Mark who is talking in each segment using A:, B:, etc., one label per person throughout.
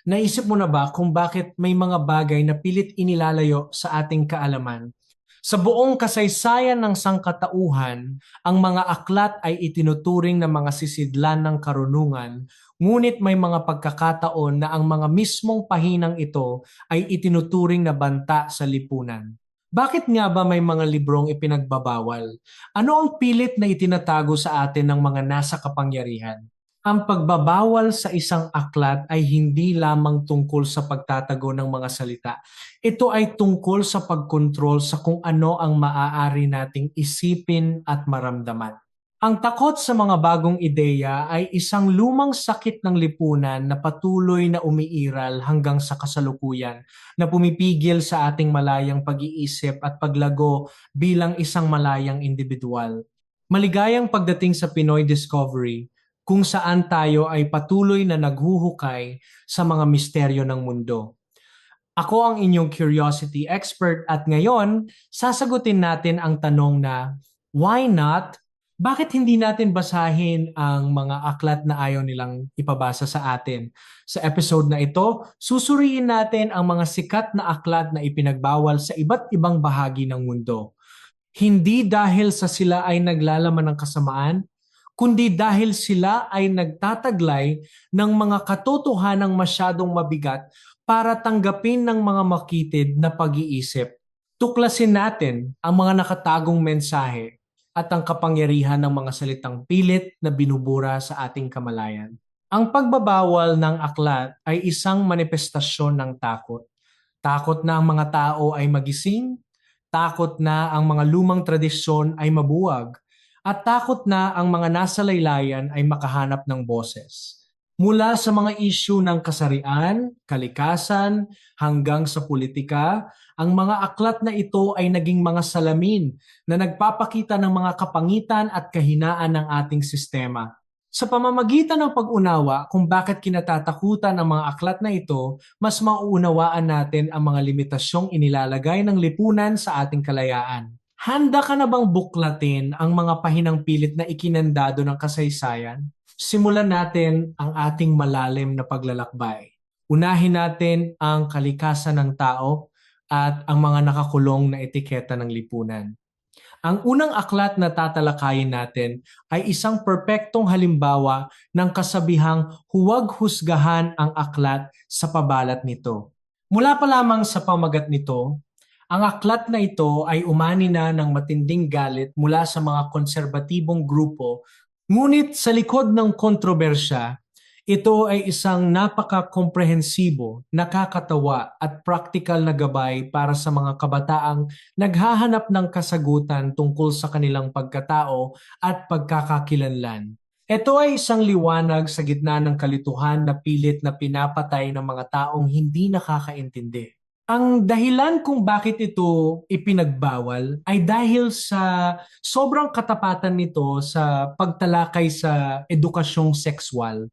A: Naisip mo na ba kung bakit may mga bagay na pilit inilalayo sa ating kaalaman? Sa buong kasaysayan ng sangkatauhan, ang mga aklat ay itinuturing na mga sisidlan ng karunungan, ngunit may mga pagkakataon na ang mga mismong pahinang ito ay itinuturing na banta sa lipunan. Bakit nga ba may mga librong ipinagbabawal? Ano ang pilit na itinatago sa atin ng mga nasa kapangyarihan? Ang pagbabawal sa isang aklat ay hindi lamang tungkol sa pagtatago ng mga salita. Ito ay tungkol sa pagkontrol sa kung ano ang maaari nating isipin at maramdaman. Ang takot sa mga bagong ideya ay isang lumang sakit ng lipunan na patuloy na umiiral hanggang sa kasalukuyan, na pumipigil sa ating malayang pag-iisip at paglago bilang isang malayang individual. Maligayang pagdating sa Pinoy Discovery, kung saan tayo ay patuloy na naghuhukay sa mga misteryo ng mundo. Ako ang inyong curiosity expert at ngayon, sasagutin natin ang tanong na, why not? Bakit hindi natin basahin ang mga aklat na ayaw nilang ipabasa sa atin? Sa episode na ito, susuriin natin ang mga sikat na aklat na ipinagbawal sa iba't ibang bahagi ng mundo. Hindi dahil sa sila ay naglalaman ng kasamaan, kundi dahil sila ay nagtataglay ng mga katotohanang masyadong mabigat para tanggapin ng mga makitid na pag-iisip. Tuklasin natin ang mga nakatagong mensahe at ang kapangyarihan ng mga salitang pilit na binubura sa ating kamalayan. Ang pagbabawal ng aklat ay isang manifestasyon ng takot. Takot na ang mga tao ay magising, takot na ang mga lumang tradisyon ay mabuwag, at takot na ang mga nasa laylayan ay makahanap ng boses. Mula sa mga isyu ng kasarian, kalikasan, hanggang sa politika, ang mga aklat na ito ay naging mga salamin na nagpapakita ng mga kapangitan at kahinaan ng ating sistema. Sa pamamagitan ng pag-unawa kung bakit kinatatakutan ang mga aklat na ito, mas mauunawaan natin ang mga limitasyong inilalagay ng lipunan sa ating kalayaan. Handa ka na bang buklatin ang mga pahinang pilit na ikinandado ng kasaysayan? Simulan natin ang ating malalim na paglalakbay. Unahin natin ang kalikasan ng tao at ang mga nakakulong na etiketa ng lipunan. Ang unang aklat na tatalakayin natin ay isang perpektong halimbawa ng kasabihang huwag husgahan ang aklat sa pabalat nito. Mula pa lamang sa pamagat nito, ang aklat na ito ay umani na ng matinding galit mula sa mga konserbatibong grupo, ngunit sa likod ng kontrobersya, ito ay isang napaka-komprehensibo, nakakatawa at praktikal na gabay para sa mga kabataang naghahanap ng kasagutan tungkol sa kanilang pagkatao at pagkakakilanlan. Ito ay isang liwanag sa gitna ng kalituhan na pilit na pinapatay ng mga taong hindi nakakaintindi. Ang dahilan kung bakit ito ipinagbawal ay dahil sa sobrang katapatan nito sa pagtalakay sa edukasyong sexual.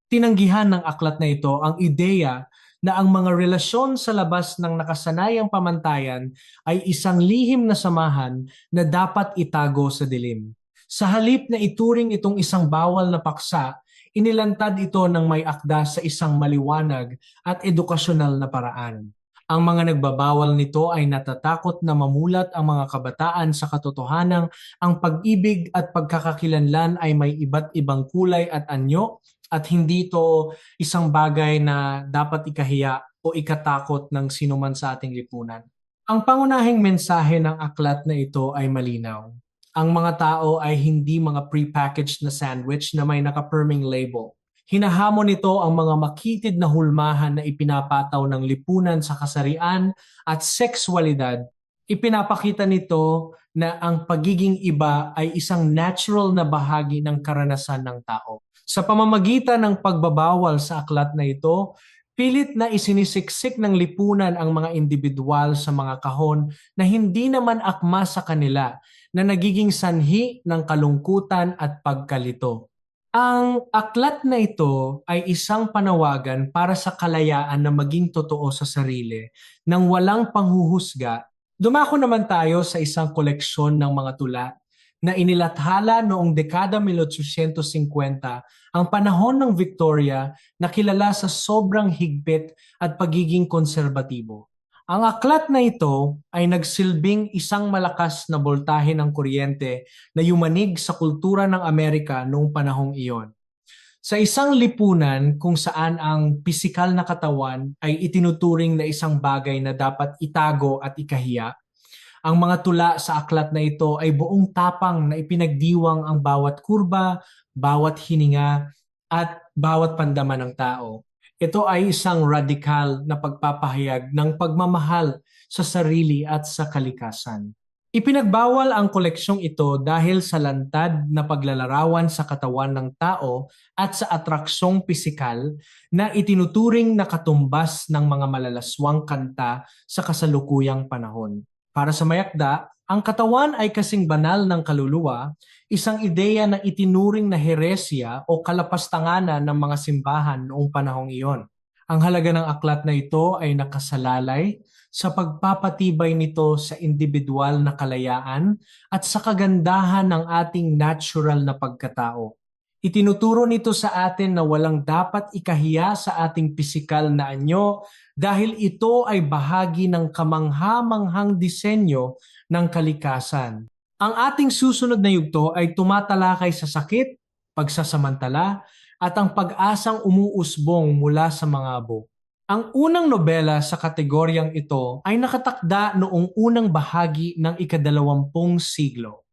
A: Tinanggihan ng aklat na ito ang ideya na ang mga relasyon sa labas ng nakasanayang pamantayan ay isang lihim na samahan na dapat itago sa dilim. Sa halip na ituring itong isang bawal na paksa, inilantad ito ng may akda sa isang maliwanag at edukasyonal na paraan. Ang mga nagbabawal nito ay natatakot na mamulat ang mga kabataan sa katotohanang ang pag-ibig at pagkakakilanlan ay may iba't ibang kulay at anyo, at hindi ito isang bagay na dapat ikahiya o ikatakot ng sinuman sa ating lipunan. Ang pangunahing mensahe ng aklat na ito ay malinaw. Ang mga tao ay hindi mga pre-packaged na sandwich na may naka-firming label. Hinahamon nito ang mga makitid na hulmahan na ipinapataw ng lipunan sa kasarian at sexualidad. Ipinapakita nito na ang pagiging iba ay isang natural na bahagi ng karanasan ng tao. Sa pamamagitan ng pagbabawal sa aklat na ito, pilit na isinisiksik ng lipunan ang mga individual sa mga kahon na hindi naman akma sa kanila, na nagiging sanhi ng kalungkutan at pagkalito. Ang aklat na ito ay isang panawagan para sa kalayaan na maging totoo sa sarili nang walang panghuhusga. Dumako naman tayo sa isang koleksyon ng mga tula na inilathala noong dekada 1850, ang panahon ng Victoria na kilala sa sobrang higpit at pagiging konserbatibo. Ang aklat na ito ay nagsilbing isang malakas na boltahe ng kuryente na yumanig sa kultura ng Amerika noong panahong iyon. Sa isang lipunan kung saan ang pisikal na katawan ay itinuturing na isang bagay na dapat itago at ikahiya, ang mga tula sa aklat na ito ay buong tapang na ipinagdiwang ang bawat kurba, bawat hininga, at bawat pandaman ng tao. Ito ay isang radikal na pagpapahayag ng pagmamahal sa sarili at sa kalikasan. Ipinagbawal ang koleksyong ito dahil sa lantad na paglalarawan sa katawan ng tao at sa atraksyong pisikal na itinuturing na katumbas ng mga malalaswang kanta sa kasalukuyang panahon. Para sa mayakda, ang katawan ay kasing banal ng kaluluwa, isang ideya na itinuring na heresya o kalapastanganan ng mga simbahan noong panahong iyon. Ang halaga ng aklat na ito ay nakasalalay sa pagpapatibay nito sa individual na kalayaan at sa kagandahan ng ating natural na pagkatao. Itinuturo nito sa atin na walang dapat ikahiya sa ating pisikal na anyo dahil ito ay bahagi ng kamangha-manghang disenyo ng kalikasan. Ang ating susunod na yugto ay tumatalakay sa sakit, pagsasamantala, at ang pag-asang umuusbong mula sa mga abo. Ang unang nobela sa kategoryang ito ay nakatakda noong unang bahagi ng ika-20 siglo.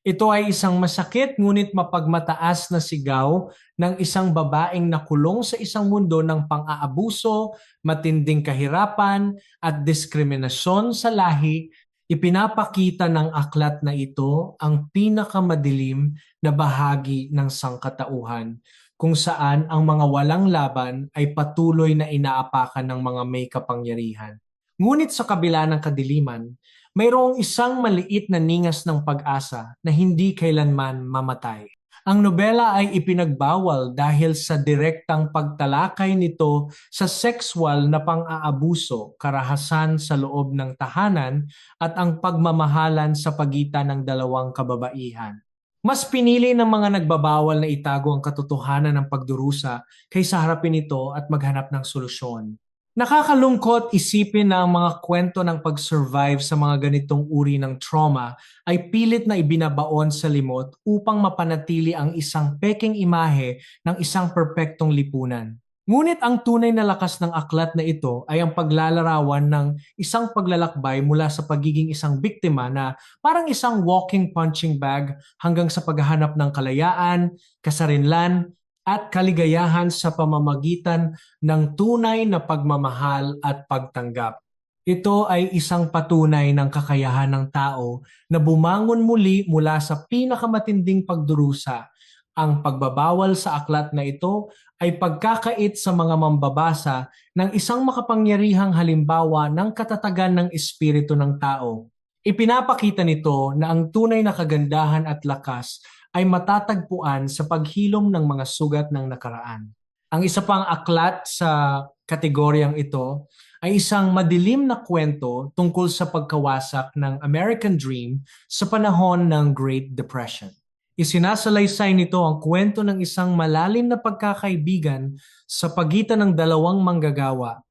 A: Ito ay isang masakit ngunit mapagmataas na sigaw ng isang babaeng nakulong sa isang mundo ng pang-aabuso, matinding kahirapan at diskriminasyon sa lahi. Ipinapakita ng aklat na ito ang pinakamadilim na bahagi ng sangkatauhan kung saan ang mga walang laban ay patuloy na inaapakan ng mga may kapangyarihan. Ngunit sa kabila ng kadiliman, mayroong isang maliit na ningas ng pag-asa na hindi kailanman mamatay. Ang nobela ay ipinagbawal dahil sa direktang pagtalakay nito sa sexual na pang-aabuso, karahasan sa loob ng tahanan at ang pagmamahalan sa pagitan ng dalawang kababaihan. Mas pinili ng mga nagbabawal na itago ang katotohanan ng pagdurusa kaysa harapin ito at maghanap ng solusyon. Nakakalungkot isipin na ang mga kwento ng pag-survive sa mga ganitong uri ng trauma ay pilit na ibinabaon sa limot upang mapanatili ang isang peking imahe ng isang perpektong lipunan. Ngunit ang tunay na lakas ng aklat na ito ay ang paglalarawan ng isang paglalakbay mula sa pagiging isang biktima na parang isang walking punching bag hanggang sa paghahanap ng kalayaan, kasarinlan, at kaligayahan sa pamamagitan ng tunay na pagmamahal at pagtanggap. Ito ay isang patunay ng kakayahan ng tao na bumangon muli mula sa pinakamatinding pagdurusa. Ang pagbabawal sa aklat na ito ay pagkakait sa mga mambabasa ng isang makapangyarihang halimbawa ng katatagan ng espiritu ng tao. Ipinapakita nito na ang tunay na kagandahan at lakas ay matatagpuan sa paghilom ng mga sugat ng nakaraan. Ang isa pang aklat sa kategoryang ito ay isang madilim na kwento tungkol sa pagkawasak ng American Dream sa panahon ng Great Depression. Isinasalaysay nito ang kwento ng isang malalim na pagkakaibigan sa pagitan ng dalawang manggagawa.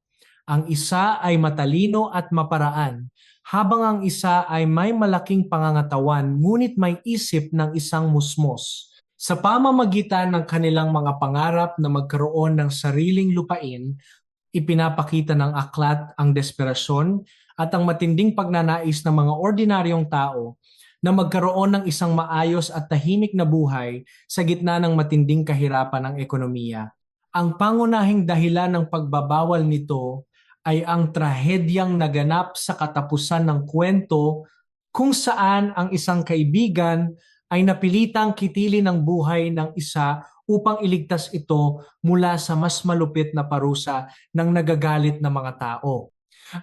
A: Ang isa ay matalino at maparaan, habang ang isa ay may malaking pangangatawan ngunit may isip ng isang musmos. Sa pamamagitan ng kanilang mga pangarap na magkaroon ng sariling lupain, ipinapakita ng aklat ang desperasyon at ang matinding pagnanais ng mga ordinaryong tao na magkaroon ng isang maayos at tahimik na buhay sa gitna ng matinding kahirapan ng ekonomiya. Ang pangunahing dahilan ng pagbabawal nito ay ang trahedyang naganap sa katapusan ng kwento kung saan ang isang kaibigan ay napilitang kitilin ang buhay ng isa upang iligtas ito mula sa mas malupit na parusa ng nagagalit na mga tao.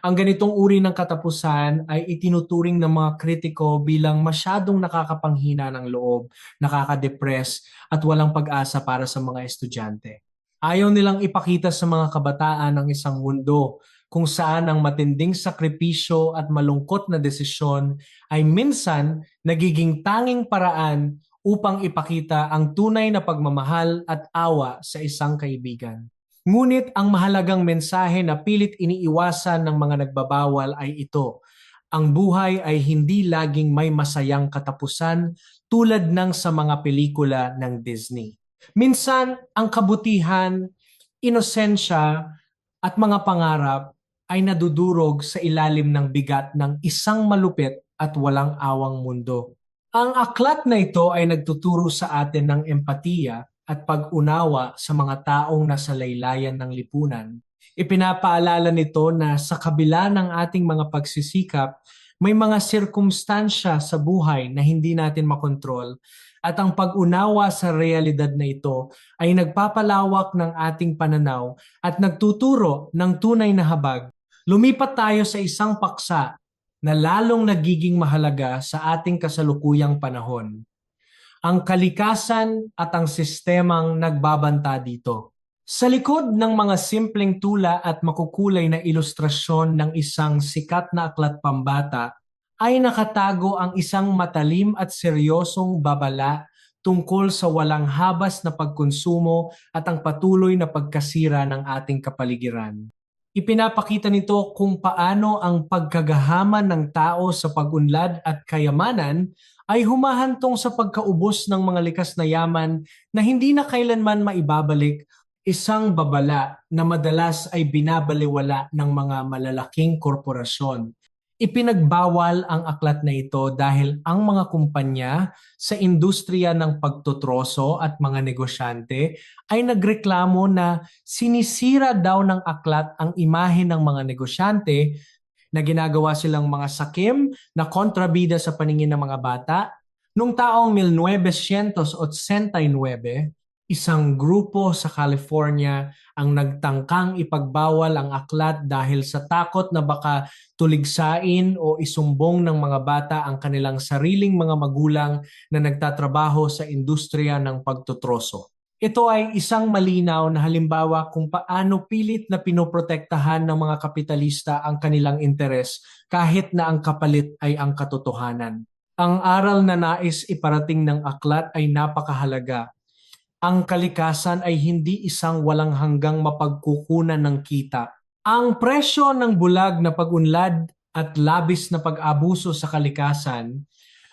A: Ang ganitong uri ng katapusan ay itinuturing ng mga kritiko bilang masyadong nakakapanghina ng loob, nakakadepress at walang pag-asa para sa mga estudyante. Ayaw nilang ipakita sa mga kabataan ang isang mundo kung saan ang matinding sakripisyo at malungkot na desisyon ay minsan nagiging tanging paraan upang ipakita ang tunay na pagmamahal at awa sa isang kaibigan. Ngunit ang mahalagang mensahe na pilit iniiwasan ng mga nagbabawal ay ito: ang buhay ay hindi laging may masayang katapusan tulad ng sa mga pelikula ng Disney. Minsan, ang kabutihan, inosensya, at mga pangarap ay nadudurog sa ilalim ng bigat ng isang malupit at walang awang mundo. Ang aklat na ito ay nagtuturo sa atin ng empatiya at pag-unawa sa mga taong nasa laylayan ng lipunan. Ipinapaalala nito na sa kabila ng ating mga pagsisikap, may mga sirkumstansya sa buhay na hindi natin makontrol, at ang pag-unawa sa realidad na ito ay nagpapalawak ng ating pananaw at nagtuturo ng tunay na habag. Lumipat tayo sa isang paksa na lalong nagiging mahalaga sa ating kasalukuyang panahon: ang kalikasan at ang sistemang nagbabanta dito. Sa likod ng mga simpleng tula at makukulay na ilustrasyon ng isang sikat na aklat pambata ay nakatago ang isang matalim at seryosong babala tungkol sa walang habas na pagkonsumo at ang patuloy na pagkasira ng ating kapaligiran. Ipinapakita nito kung paano ang pagkagahaman ng tao sa pag-unlad at kayamanan ay humahantong sa pagkaubos ng mga likas na yaman na hindi na kailanman maibabalik, isang babala na madalas ay binabaliwala ng mga malalaking korporasyon. Ipinagbawal ang aklat na ito dahil ang mga kumpanya sa industriya ng pagtutroso at mga negosyante ay nagreklamo na sinisira daw ng aklat ang imahe ng mga negosyante, na ginagawa silang mga sakim na kontrabida sa paningin ng mga bata. Noong taong 1989, isang grupo sa California ang nagtangkang ipagbawal ang aklat dahil sa takot na baka tuligsain o isumbong ng mga bata ang kanilang sariling mga magulang na nagtatrabaho sa industriya ng pagtutroso. Ito ay isang malinaw na halimbawa kung paano pilit na pinoprotektahan ng mga kapitalista ang kanilang interes kahit na ang kapalit ay ang katotohanan. Ang aral na nais iparating ng aklat ay napakahalaga: ang kalikasan ay hindi isang walang hanggang mapagkukunan ng kita. Ang presyo ng bulag na pag-unlad at labis na pag-abuso sa kalikasan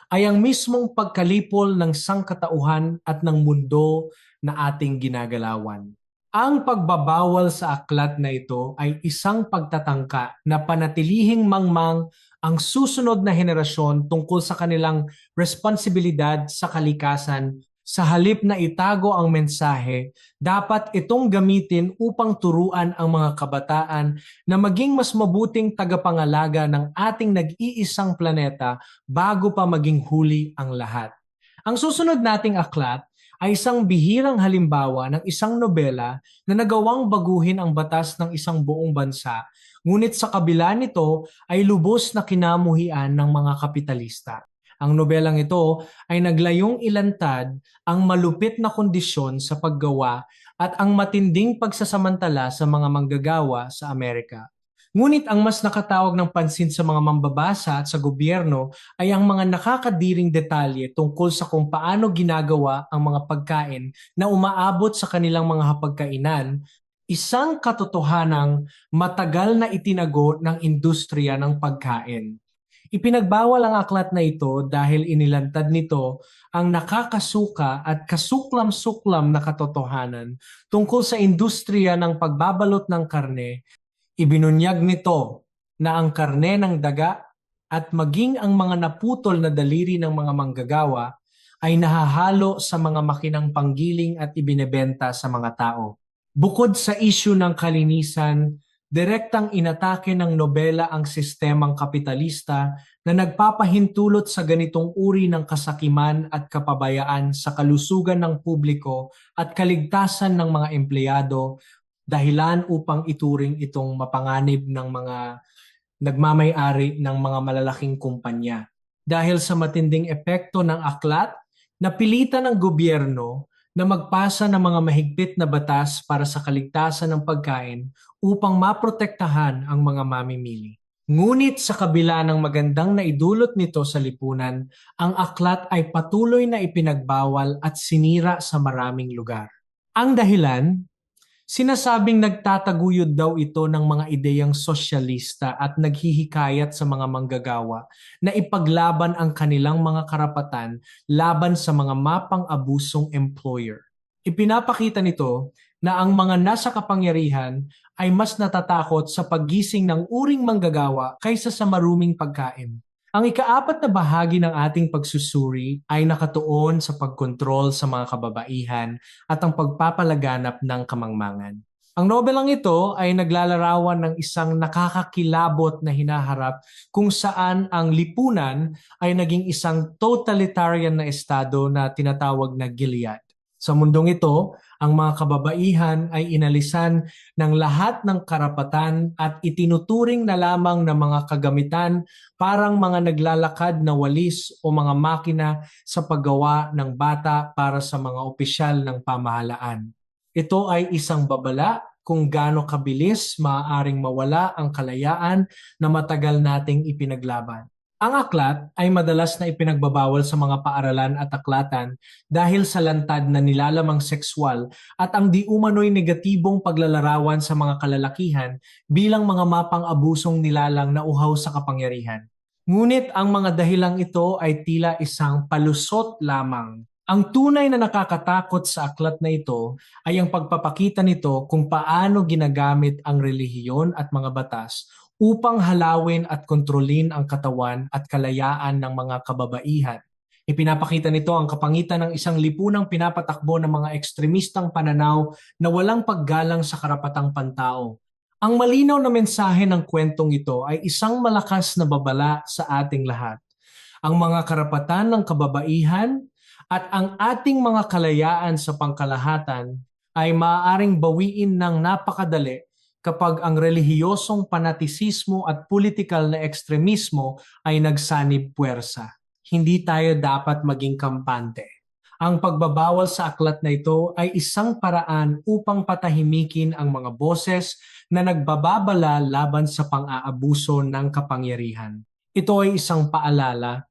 A: ay ang mismong pagkalipol ng sangkatauhan at ng mundo na ating ginagalawan. Ang pagbabawal sa aklat na ito ay isang pagtatangka na panatilihing mangmang ang susunod na henerasyon tungkol sa kanilang responsibilidad sa kalikasan. Sa halip na itago ang mensahe, dapat itong gamitin upang turuan ang mga kabataan na maging mas mabuting tagapangalaga ng ating nag-iisang planeta bago pa maging huli ang lahat. Ang susunod nating aklat ay isang bihirang halimbawa ng isang nobela na nagawang baguhin ang batas ng isang buong bansa, ngunit sa kabila nito ay lubos na kinamuhian ng mga kapitalista. Ang nobelang ito ay naglayong ilantad ang malupit na kondisyon sa paggawa at ang matinding pagsasamantala sa mga manggagawa sa Amerika. Ngunit ang mas nakatawag ng pansin sa mga mambabasa at sa gobyerno ay ang mga nakakadiring detalye tungkol sa kung paano ginagawa ang mga pagkain na umaabot sa kanilang mga hapagkainan, isang katotohanang matagal na itinago ng industriya ng pagkain. Ipinagbawal ang aklat na ito dahil inilantad nito ang nakakasuka at kasuklam-suklam na katotohanan tungkol sa industriya ng pagbabalot ng karne. Ibinunyag nito na ang karne ng daga at maging ang mga naputol na daliri ng mga manggagawa ay nahahalo sa mga makinang panggiling at ibinebenta sa mga tao. Bukod sa isyu ng kalinisan, direktang inatake ng nobela ang sistemang kapitalista na nagpapahintulot sa ganitong uri ng kasakiman at kapabayaan sa kalusugan ng publiko at kaligtasan ng mga empleyado, dahilan upang ituring itong mapanganib ng mga nagmamay-ari ng mga malalaking kumpanya. Dahil sa matinding epekto ng aklat, napilitan ng gobyerno na magpasa ng mga mahigpit na batas para sa kaligtasan ng pagkain upang maprotektahan ang mga mamimili. Ngunit sa kabila ng magandang naidulot nito sa lipunan, ang aklat ay patuloy na ipinagbawal at sinira sa maraming lugar. Ang dahilan, sinasabing nagtataguyod daw ito ng mga ideyang sosyalista at naghihikayat sa mga manggagawa na ipaglaban ang kanilang mga karapatan laban sa mga mapang-abusong employer. Ipinapakita nito na ang mga nasa kapangyarihan ay mas natatakot sa paggising ng uring manggagawa kaysa sa maruming pagkain. Ang ikaapat na bahagi ng ating pagsusuri ay nakatuon sa pagkontrol sa mga kababaihan at ang pagpapalaganap ng kamangmangan. Ang nobelang ito ay naglalarawan ng isang nakakakilabot na hinaharap kung saan ang lipunan ay naging isang totalitarian na estado na tinatawag na Gilead. Sa mundong ito, ang mga kababaihan ay inalisan ng lahat ng karapatan at itinuturing na lamang na mga kagamitan, parang mga naglalakad na walis o mga makina sa paggawa ng bata para sa mga opisyal ng pamahalaan. Ito ay isang babala kung gaano kabilis maaaring mawala ang kalayaan na matagal nating ipinaglaban. Ang aklat ay madalas na ipinagbabawal sa mga paaralan at aklatan dahil sa lantad na nilalamang sexual at ang di umano'y negatibong paglalarawan sa mga kalalakihan bilang mga mapang-abusong nilalang na uhaw sa kapangyarihan. Ngunit ang mga dahilang ito ay tila isang palusot lamang. Ang tunay na nakakatakot sa aklat na ito ay ang pagpapakita nito kung paano ginagamit ang relihiyon at mga batas upang halawin at kontrolin ang katawan at kalayaan ng mga kababaihan. Ipinapakita nito ang kapangitan ng isang lipunang pinapatakbo ng mga ekstremistang pananaw na walang paggalang sa karapatang pantao. Ang malinaw na mensahe ng kwentong ito ay isang malakas na babala sa ating lahat. Ang mga karapatan ng kababaihan at ang ating mga kalayaan sa pangkalahatan ay maaaring bawiin ng napakadali kapag ang relihiyosong panatisismo at politikal na ekstremismo ay nagsanib puwersa. Hindi tayo dapat maging kampante. Ang pagbabawal sa aklat na ito ay isang paraan upang patahimikin ang mga boses na nagbababala laban sa pang-aabuso ng kapangyarihan. Ito ay isang paalala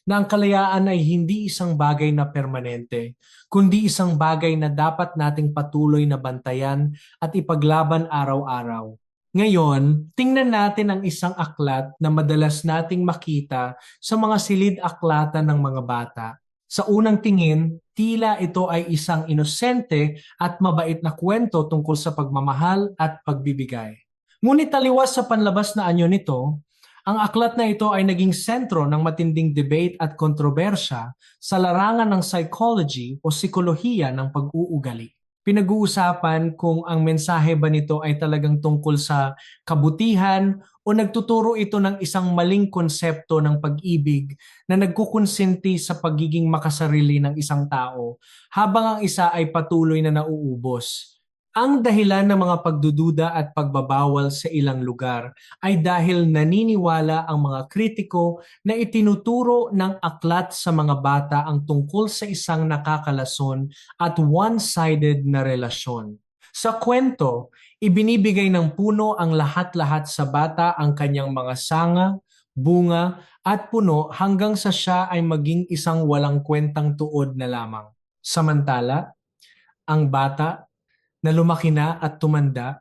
A: na ang kalayaan ay hindi isang bagay na permanente, kundi isang bagay na dapat nating patuloy na bantayan at ipaglaban araw-araw. Ngayon, tingnan natin ang isang aklat na madalas nating makita sa mga silid-aklatan ng mga bata. Sa unang tingin, tila ito ay isang inosente at mabait na kwento tungkol sa pagmamahal at pagbibigay. Ngunit taliwas sa panlabas na anyo nito, ang aklat na ito ay naging sentro ng matinding debate at kontrobersya sa larangan ng psychology o psikolohiya ng pag-uugali. Pinag-uusapan kung ang mensahe ba nito ay talagang tungkol sa kabutihan o nagtuturo ito ng isang maling konsepto ng pag-ibig na nagkukonsinti sa pagiging makasarili ng isang tao habang ang isa ay patuloy na nauubos. Ang dahilan ng mga pagdududa at pagbabawal sa ilang lugar ay dahil naniniwala ang mga kritiko na itinuturo ng aklat sa mga bata ang tungkol sa isang nakakalason at one-sided na relasyon. Sa kwento, ibinibigay ng puno ang lahat-lahat sa bata ang kanyang mga sanga, bunga at puno hanggang sa siya ay maging isang walang kwentang tuod na lamang. Samantala, ang bata na lumaki na at tumanda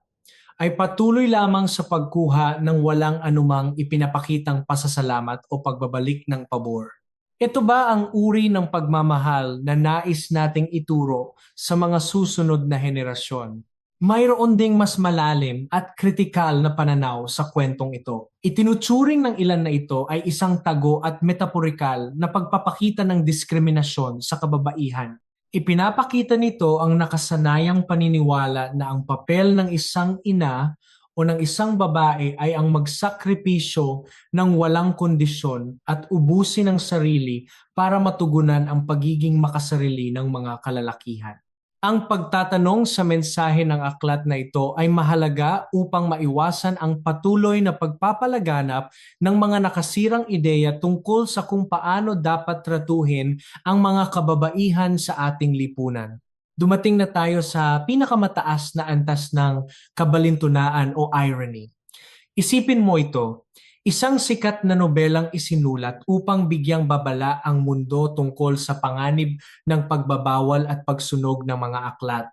A: ay patuloy lamang sa pagkuha ng walang anumang ipinapakitang pasasalamat o pagbabalik ng pabor. Ito ba ang uri ng pagmamahal na nais nating ituro sa mga susunod na henerasyon? Mayroon ding mas malalim at kritikal na pananaw sa kwentong ito. Itinuturing ng ilan na ito ay isang tago at metaporikal na pagpapakita ng diskriminasyon sa kababaihan. Ipinapakita nito ang nakasanayang paniniwala na ang papel ng isang ina o ng isang babae ay ang magsakripisyo ng walang kondisyon at ubusin ang sarili para matugunan ang pagiging makasarili ng mga kalalakihan. Ang pagtatanong sa mensahe ng aklat na ito ay mahalaga upang maiwasan ang patuloy na pagpapalaganap ng mga nakasirang ideya tungkol sa kung paano dapat tratuhin ang mga kababaihan sa ating lipunan. dumating na tayo sa pinakamataas na antas ng kabalintunaan o irony. Isipin mo ito, isang sikat na nobelang isinulat upang bigyang babala ang mundo tungkol sa panganib ng pagbabawal at pagsunog ng mga aklat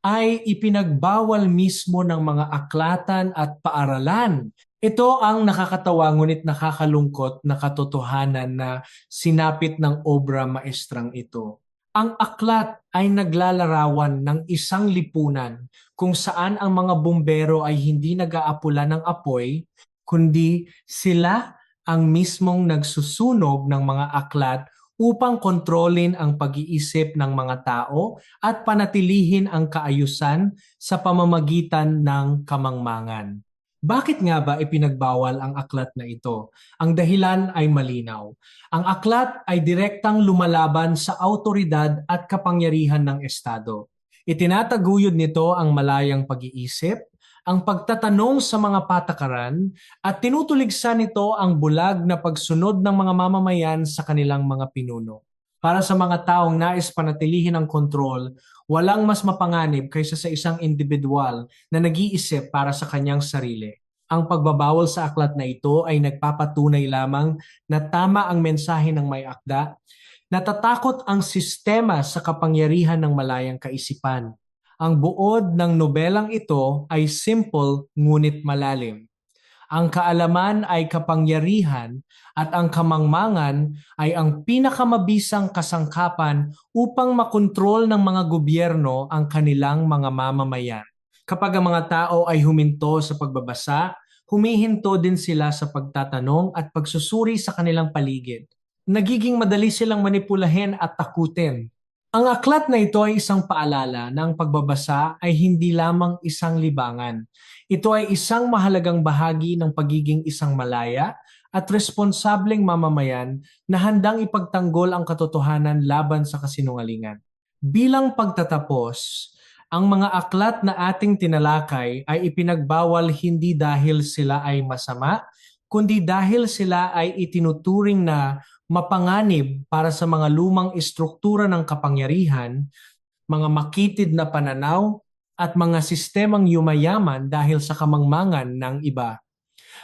A: ay ipinagbawal mismo ng mga aklatan at paaralan. Ito ang nakakatawa ngunit nakakalungkot na katotohanan na sinapit ng obra maestrang ito. Ang aklat ay naglalarawan ng isang lipunan kung saan ang mga bumbero ay hindi nag-aapula ng apoy, kundi sila ang mismong nagsusunog ng mga aklat upang kontrolin ang pag-iisip ng mga tao at panatilihin ang kaayusan sa pamamagitan ng kamangmangan. Bakit nga ba ipinagbawal ang aklat na ito? Ang dahilan ay malinaw. Ang aklat ay direktang lumalaban sa autoridad at kapangyarihan ng Estado. Itinataguyod nito ang malayang pag-iisip, ang pagtatanong sa mga patakaran, at tinutuligsa nito ang bulag na pagsunod ng mga mamamayan sa kanilang mga pinuno. Para sa mga taong nais panatilihin ang kontrol, walang mas mapanganib kaysa sa isang individual na nag-iisip para sa kanyang sarili. Ang pagbabawal sa aklat na ito ay nagpapatunay lamang na tama ang mensahe ng may akda. Natatakot ang sistema sa kapangyarihan ng malayang kaisipan. Ang buod ng nobelang ito ay simple ngunit malalim. Ang kaalaman ay kapangyarihan at ang kamangmangan ay ang pinakamabisang kasangkapan upang makontrol ng mga gobyerno ang kanilang mga mamamayan. Kapag ang mga tao ay huminto sa pagbabasa, humihinto din sila sa pagtatanong at pagsusuri sa kanilang paligid. Nagiging madali silang manipulahin at takutin. Ang aklat na ito ay isang paalala na ang pagbabasa ay hindi lamang isang libangan. Ito ay isang mahalagang bahagi ng pagiging isang malaya at responsableng mamamayan na handang ipagtanggol ang katotohanan laban sa kasinungalingan. Bilang pagtatapos, ang mga aklat na ating tinalakay ay ipinagbawal hindi dahil sila ay masama, kundi dahil sila ay itinuturing na mapanganib para sa mga lumang istruktura ng kapangyarihan, mga makitid na pananaw, at mga sistemang yumayaman dahil sa kamangmangan ng iba.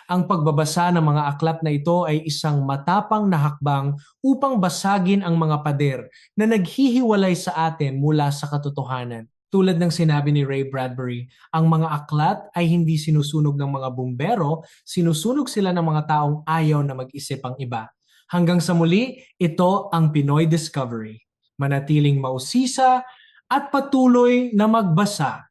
A: Ang pagbabasa ng mga aklat na ito ay isang matapang na hakbang upang basagin ang mga pader na naghihiwalay sa atin mula sa katotohanan. Tulad ng sinabi ni Ray Bradbury, ang mga aklat ay hindi sinusunog ng mga bumbero, sinusunog sila ng mga taong ayaw na mag-isip ang iba. Hanggang sa muli, ito ang Pinoy Discovery. Manatiling mausisa at patuloy na magbasa